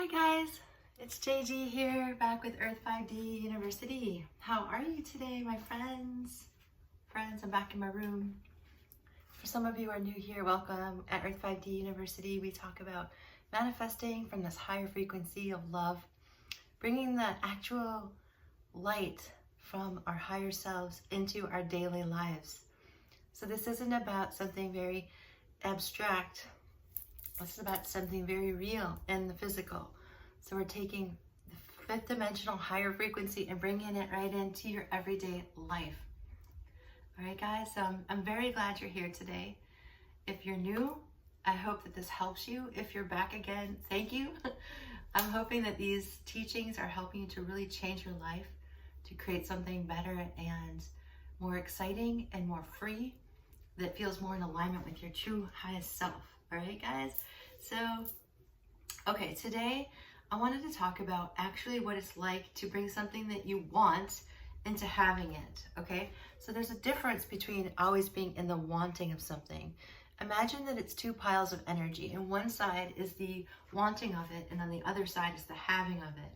Hi guys, it's JG here, back with Earth 5D University. How are you today, my friends? I'm back in my room. For some of you who are new here, welcome. At Earth 5D University, we talk about manifesting from this higher frequency of love, bringing the actual light from our higher selves into our daily lives. So this isn't about something very abstract. This is about something very real in the physical. So we're taking the fifth dimensional higher frequency and bringing it right into your everyday life. All right, guys, so I'm very glad you're here today. If you're new, I hope that this helps you. If you're back again, thank you. I'm hoping that these teachings are helping you to really change your life, to create something better and more exciting and more free, that feels more in alignment with your true highest self. All right, guys? So, okay, today I wanted to talk about actually what it's like to bring something that you want into having it, okay? So there's a difference between always being in the wanting of something. Imagine that it's two piles of energy, and one side is the wanting of it, and on the other side is the having of it.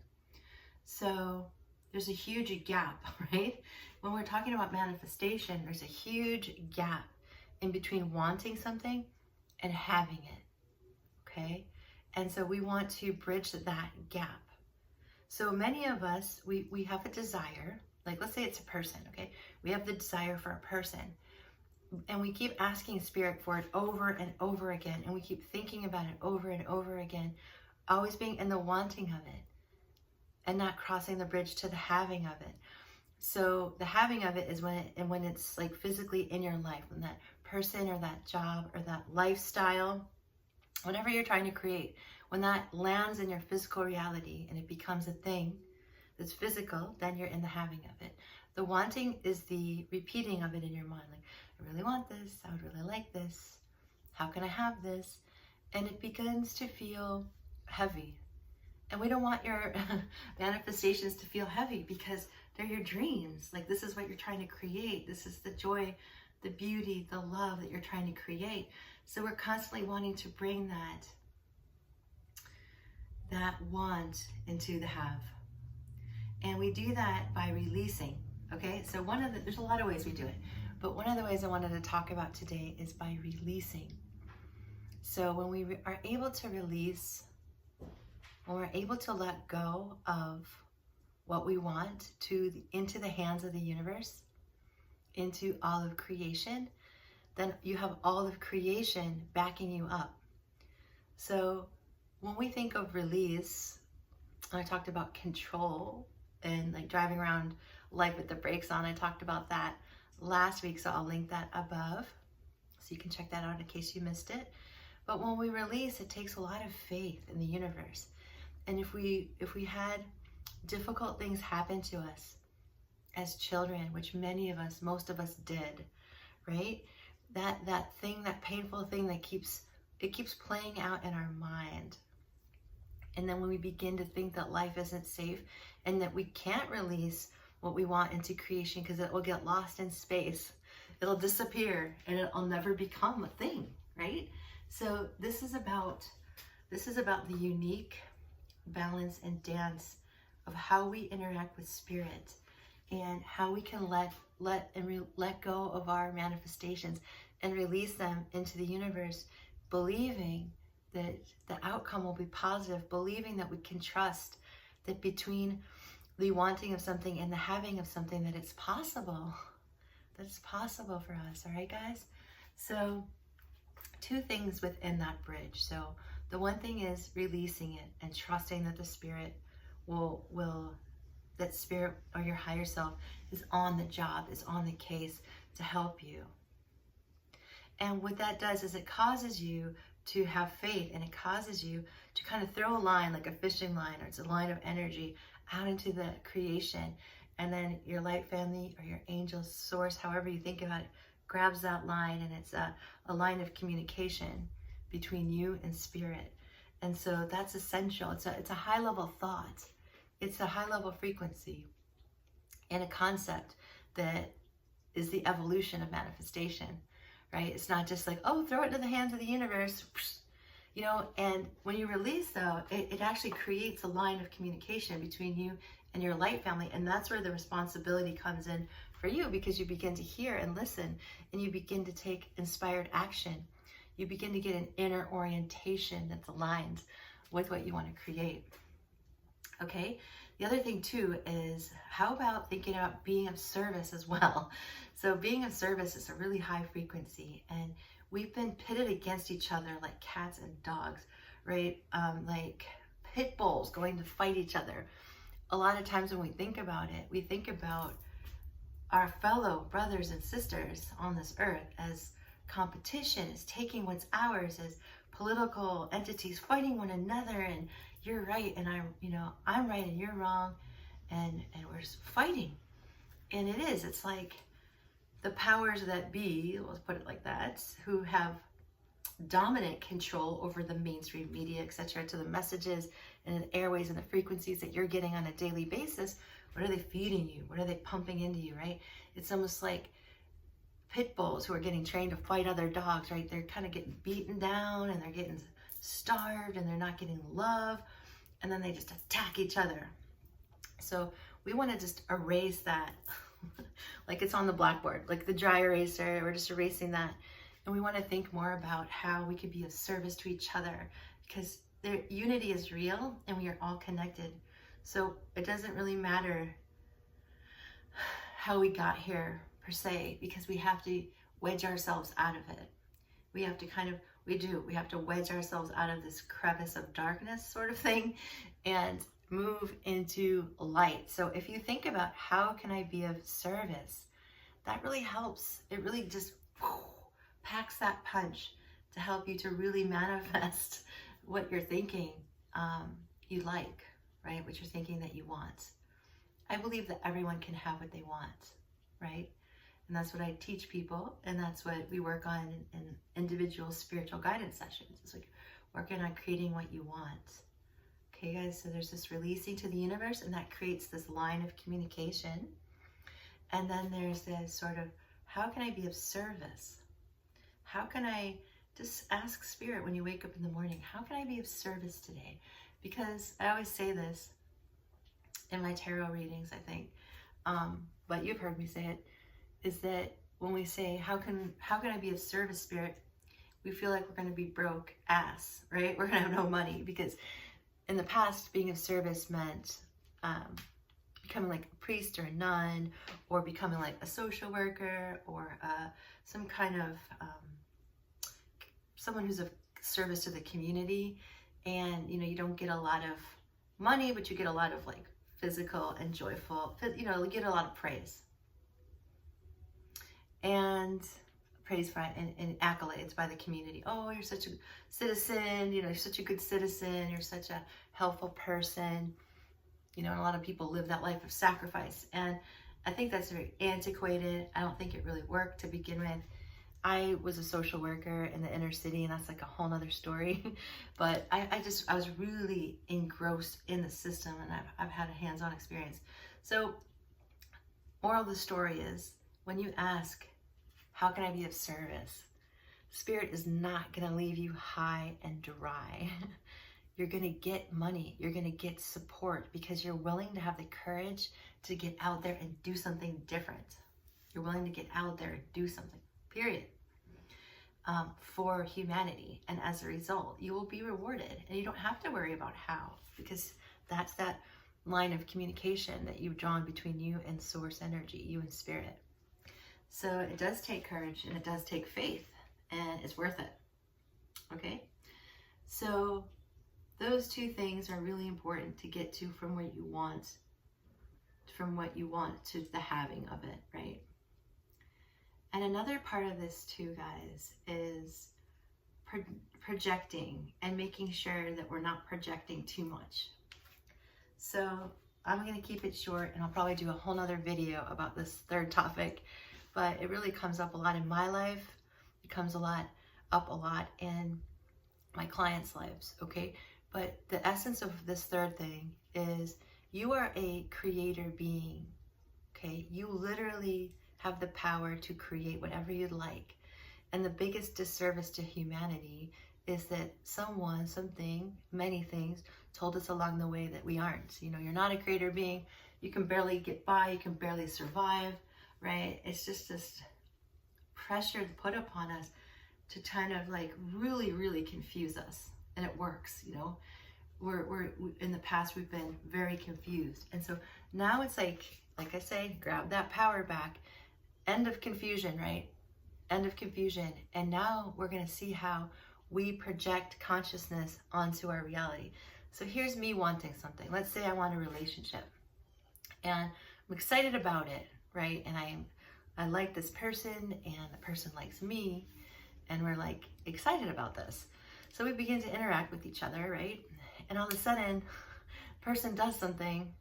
So there's a huge gap, right? When we're talking about manifestation, there's a huge gap in between wanting something and having it, okay? And so we want to bridge that gap. So many of us, we have a desire, like let's say it's a person, okay? We have the desire for a person, and we keep asking Spirit for it over and over again, and we keep thinking about it over and over again, always being in the wanting of it and not crossing the bridge to the having of it. So the having of it is when it's like physically in your life, when that person or that job or that lifestyle, whatever you're trying to create, when that lands in your physical reality and it becomes a thing that's physical, then you're in the having of it. The wanting is the repeating of it in your mind. Like, I really want this. I would really like this. How can I have this? And it begins to feel heavy. And we don't want your manifestations to feel heavy because they're your dreams. Like, this is what you're trying to create. This is the joy, the beauty, the love that you're trying to create. So we're constantly wanting to bring that want into the have. And we do that by releasing, okay? So there's a lot of ways we do it, but one of the ways I wanted to talk about today is by releasing. So when we are able to release, when we're able to let go of what we want into the hands of the universe, into all of creation, then you have all of creation backing you up. So when we think of release, I talked about control and like driving around life with the brakes on. I talked about that last week, so I'll link that above so you can check that out in case you missed it. But when we release, it takes a lot of faith in the universe. And if we had difficult things happen to us as children, which most of us did, right? That thing, that painful thing that keeps playing out in our mind. And then when we begin to think that life isn't safe and that we can't release what we want into creation because it will get lost in space, it'll disappear and it'll never become a thing, right? So this is about the unique balance and dance of how we interact with Spirit and how we can let go of our manifestations and release them into the universe, believing that the outcome will be positive, believing that we can trust that between the wanting of something and the having of something, that it's possible for us. All right, guys? So two things within that bridge. So the one thing is releasing it and trusting that the Spirit that Spirit or your higher self is on the job, is on the case to help you. And what that does is it causes you to have faith, and it causes you to kind of throw a line, like a fishing line, or it's a line of energy out into the creation. And then your light family or your angel source, however you think about it, grabs that line, and it's a line of communication between you and Spirit. And so that's essential. It's a high level thought. It's a high level frequency and a concept that is the evolution of manifestation, right? It's not just like, oh, throw it into the hands of the universe. You know, and when you release though, it actually creates a line of communication between you and your light family. And that's where the responsibility comes in for you, because you begin to hear and listen, and you begin to take inspired action. You begin to get an inner orientation that's aligned with what you want to create. Okay. The other thing too is, how about thinking about being of service as well? So being of service is a really high frequency, and we've been pitted against each other like cats and dogs, right? Like pit bulls going to fight each other. A lot of times when we think about it, we think about our fellow brothers and sisters on this earth as competition, as taking what's ours, as political entities fighting one another, and you're right and I'm right and you're wrong, and we're fighting. And it's like the powers that be, let's put it like that, who have dominant control over the mainstream media, etc., to the messages and the airways and the frequencies that you're getting on a daily basis. What are they feeding you? What are they pumping into you, right? It's almost like pit bulls who are getting trained to fight other dogs, right? They're kind of getting beaten down, and they're getting starved, and they're not getting love, and then they just attack each other. So we want to just erase that like it's on the blackboard, like the dry eraser. We're just erasing that, and we want to think more about how we could be of service to each other, because their unity is real and we are all connected. So it doesn't really matter how we got here per se, because we have to wedge ourselves out of it. We have to we have to wedge ourselves out of this crevice of darkness sort of thing and move into light. So if you think about how can I be of service, that really helps. It really just packs that punch to help you to really manifest what you're thinking you like, right? What you're thinking that you want. I believe that everyone can have what they want, right? And that's what I teach people, and that's what we work on in individual spiritual guidance sessions. It's like working on creating what you want. Okay, guys, so there's this releasing to the universe, and that creates this line of communication. And then there's this sort of, how can I be of service? How can I just ask Spirit when you wake up in the morning, how can I be of service today? Because I always say this in my tarot readings, I think, but you've heard me say it, is that when we say, how can I be of service, Spirit, we feel like we're going to be broke ass, right? We're going to have no money, because in the past, being of service meant becoming like a priest or a nun, or becoming like a social worker, or some kind of someone who's of service to the community. And you don't get a lot of money, but you get a lot of like physical and joyful, you get a lot of praise and and accolades by the community. Oh, you're such a citizen, you're such a good citizen, you're such a helpful person, and a lot of people live that life of sacrifice, and I think that's very antiquated. I don't think it really worked to begin with. I was a social worker in the inner city, and that's like a whole nother story. But I was really engrossed in the system, and I've had a hands-on experience. So moral of the story is, when you ask, how can I be of service? Spirit is not going to leave you high and dry. You're going to get money. You're going to get support, because you're willing to have the courage to get out there and do something different. You're willing to get out there and do something, period, for humanity. And as a result, you will be rewarded, and you don't have to worry about how, because that's that line of communication that you've drawn between you and source energy, you and Spirit. So it does take courage, and it does take faith, and it's worth it. Okay? So those two things are really important to get to, from what you want to the having of it, right? And another part of this too, guys, is projecting and making sure that we're not projecting too much. So I'm going to keep it short, and I'll probably do a whole nother video about this third topic, but it really comes up a lot in my life. It comes up a lot in my clients' lives, okay? But the essence of this third thing is, you are a creator being, okay? You literally have the power to create whatever you'd like. And the biggest disservice to humanity is that someone, something, many things told us along the way that we aren't. You know, you're not a creator being. You can barely get by. You can barely survive, right? It's just this pressure put upon us to kind of like really, really confuse us. And it works, you know. We're in the past, we've been very confused. And so now it's like I say, grab that power back. End of confusion, right? End of confusion. And now we're going to see how we project consciousness onto our reality. So here's me wanting something. Let's say I want a relationship and I'm excited about it, right? And I like this person and the person likes me, and we're like excited about this. So we begin to interact with each other, right? And all of a sudden, the person does something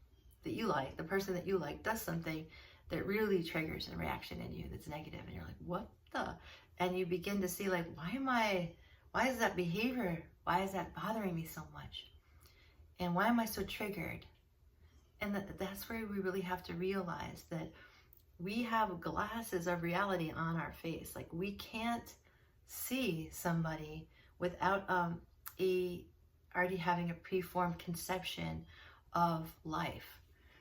that you like, the person that you like does something that really triggers a reaction in you that's negative, and you're like, what the? And you begin to see like, why is that behavior, why is that bothering me so much? And why am I so triggered? And that's where we really have to realize that we have glasses of reality on our face. Like, we can't see somebody without already having a preformed conception of life.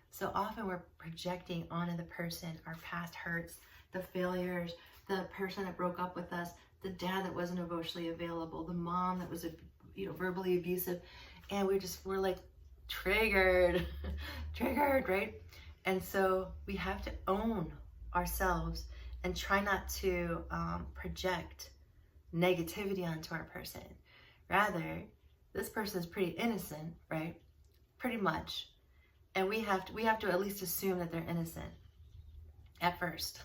So often we're projecting onto the person our past hurts, the failures, the person that broke up with us, the dad that wasn't emotionally available, the mom that was, verbally abusive, and we're like triggered, right? And so we have to own ourselves and try not to project negativity onto our person. Rather, this person is pretty innocent, right? Pretty much. And we have to at least assume that they're innocent at first,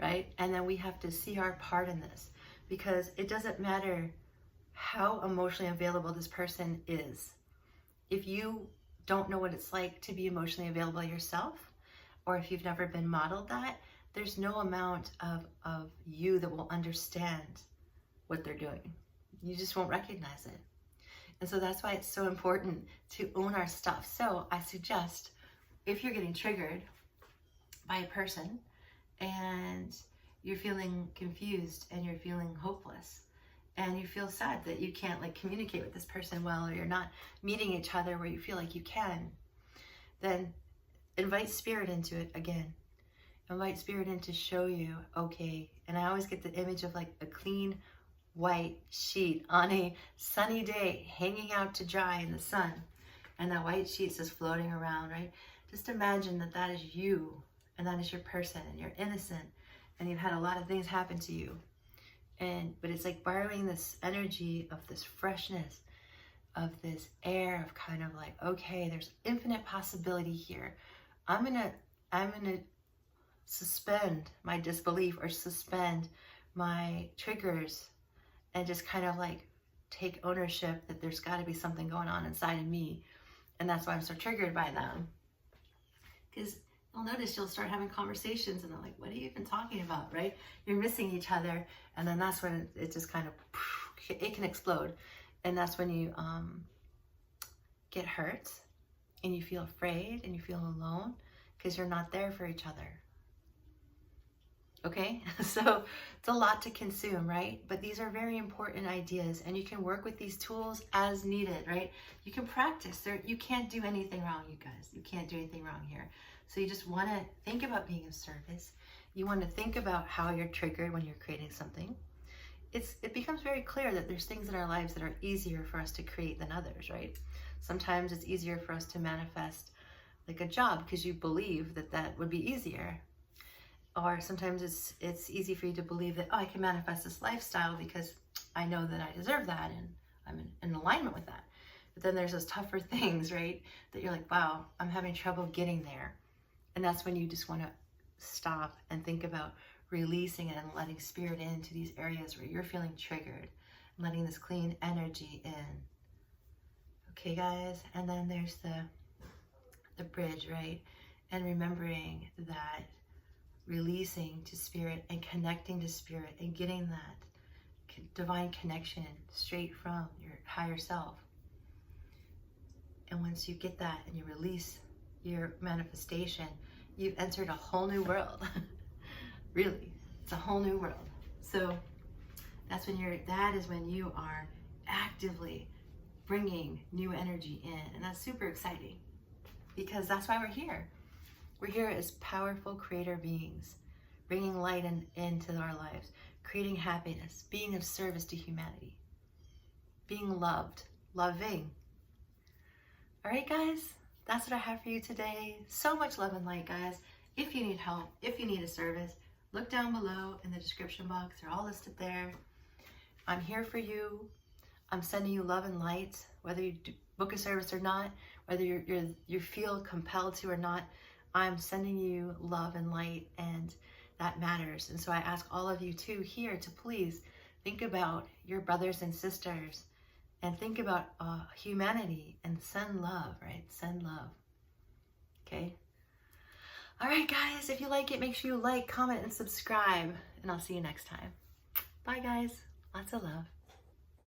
right? And then we have to see our part in this, because it doesn't matter how emotionally available this person is. If you don't know what it's like to be emotionally available yourself, or if you've never been modeled that, there's no amount of you that will understand what they're doing. You just won't recognize it. And so that's why it's so important to own our stuff. So I suggest, if you're getting triggered by a person and you're feeling confused and you're feeling hopeless and you feel sad that you can't communicate with this person well, or you're not meeting each other where you feel like you can, then invite spirit into it again. Invite spirit in to show you, okay. And I always get the image of a clean white sheet on a sunny day hanging out to dry in the sun, and that white sheet's just floating around, right? Just imagine that that is you, and that is your person, and you're innocent, and you've had a lot of things happen to you, but it's like borrowing this energy of this freshness, of this air of kind of okay, there's infinite possibility here. I'm gonna suspend my disbelief or suspend my triggers and just kind of take ownership that there's got to be something going on inside of me, and that's why I'm so triggered by them. Because you'll notice you'll start having conversations and they're like, what are you even talking about, right? You're missing each other, and then that's when it just kind of, it can explode. And that's when you get hurt and you feel afraid and you feel alone because you're not there for each other. Okay, so it's a lot to consume, right? But these are very important ideas, and you can work with these tools as needed, right? You can practice. You can't do anything wrong, you guys. You can't do anything wrong here. So you just want to think about being of service. You want to think about how you're triggered when you're creating something. It becomes very clear that there's things in our lives that are easier for us to create than others, right? Sometimes it's easier for us to manifest a job because you believe that would be easier. Or sometimes it's easy for you to believe that, I can manifest this lifestyle because I know that I deserve that and I'm in alignment with that. But then there's those tougher things, right? That you're like, wow, I'm having trouble getting there. And that's when you just want to stop and think about releasing it and letting spirit into these areas where you're feeling triggered, and letting this clean energy in. Okay, guys? And then there's the bridge, right? And remembering that releasing to spirit and connecting to spirit and getting that divine connection straight from your higher self. And once you get that and you release your manifestation, you've entered a whole new world. Really, it's a whole new world. So that is when you are actively bringing new energy in. And that's super exciting because that's why we're here. We're here as powerful creator beings, bringing light into our lives, creating happiness, being of service to humanity, being loved, loving. All right, guys, that's what I have for you today. So much love and light, guys. If you need help, if you need a service, look down below in the description box. They're all listed there. I'm here for you. I'm sending you love and light, whether you book a service or not, whether you feel compelled to or not. I'm sending you love and light, and that matters. And so I ask all of you too here to please think about your brothers and sisters and think about humanity and send love, right? Send love. Okay? All right, guys, if you like it, make sure you like, comment, and subscribe, and I'll see you next time. Bye, guys. Lots of love.